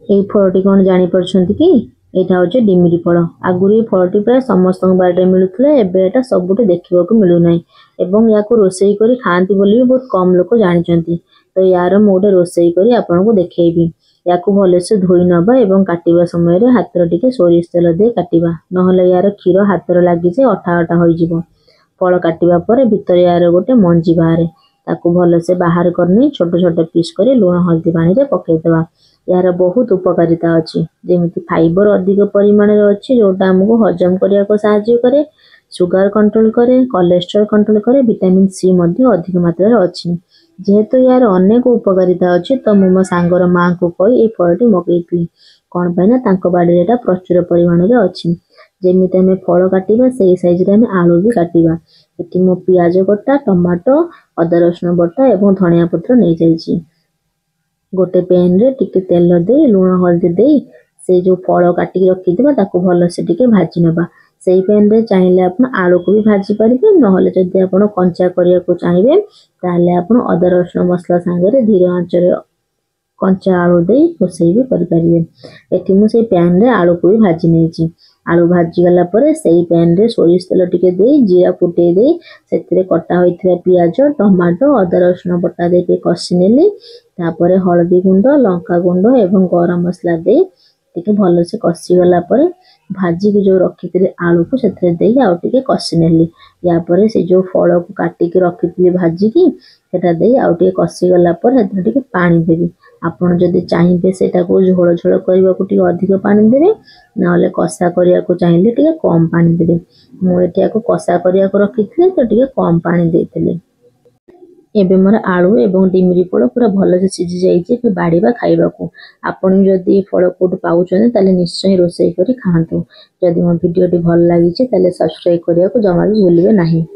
এই ফলটি कौन जानी परछंती कि एटा होचे डिमिरी फल। आगुरी ए फलटी प्राय समस्त बाड़े मिलुथले, एबे एटा सबुठे देखिबाकू मिलु नै एवं याको रोसेई करी खांती बोली भी बहुत कम लोक जानिचंती। तो यार मु गोटे रोसेई करी आपनको देखैबी। याको भलसे धोई नबा एवं काटिबा समय रे हाथर टिके सोरिष तेल दे काटिबा, नहले यार क्षीर हाथर लागि जे अठा अठा होई जिवो। फल काटिबा परे भितर यार गोटे मंजी बाहरे, ताकू भलसे बाहर करनी छोट छोट पीस करी लूण हल्दी पानी रे पकेई देबा। यार बहुत उपकारिता अच्छी, जेमिति फाइबर अधिक परिमाण रे अच्छी जोटा हमको हजम करिया को सहायता करे, सुगर कंट्रोल करे, कोलेस्ट्रॉल कंट्रोल करे, विटामिन सी मध्ये अधिक मात्रा रे अच्छी। जेहेतु यार अनेक उपकारिता अच्छी तो मो सांगर मां को कही ए फलटी मगेइथि। कोन पय ना तांको बाड़ी एटा प्रचुर परिमाण रे अच्छी। जेमिति हमें फल काटिबा सेही साइज रे हमें आलू भी काटिबा। एटी मो प्याज कटा, टमाटो, अदा रसुण बटा एवं धनिया पत्र नै जाइछि। गोटे पैन रे टिके तेल दे लूण हल्दी दे से जो फल काटिक रखिथिबा ताको भल से टिके भाजी नबा। सेही पैन रे चाहिले आपण आलू को भी भाजी परिबे, नहले जदि आपण कंचा करिया को चाहिबे ताले आपण अदा रसुण मसला संगे रे धीर आंच रे कंचा आलू दे रोसेई भी करि परिबे। एठी मु सेही पैन रे आलू को भी भाजी नेछि। आलू भाजी गला परे सेही पैन रे सोरिष तेल टिके दे जीरा फुटे दे सेतिरे कटा होइथिबा पियाज, टमाटो, अदा रसुण बटा दे के कसी नेली। तापरे हळदी गुंड, लंका गुंड एवं गरम मसला दे टिके भल से कसी गला परे भाजी की जो रखिथिले आलू को सेतिरे दे आ टिके कसी नेली। या परे से जो फल को काटी के रखिथिले भाजी की सेटा दे आ टिके कसी गला परे सेतिरे टिके पानी देबी। आपण जदि चाहिबे सेटा को झोल झोल करबा को टिके अधिक पानी देबे, नहले कसा करिया को चाहिले टिके कम पानी देबे। मु एटिया को कसा करिया को रखिथिले तो टिके कम पानी देथिले। एबे मोर आलू एवं डिमिरी फल पूरा भल से सिझी जाइए। एबे बाड़ीबा खाइबा को। आपण जदि फल कोड पाउछन ताले निश्चय रोसेई करी खांतु। जदि मो वीडियो टी भल लागि ताले सब्सक्राइब करिया को जमा भी भूलिबे नाही।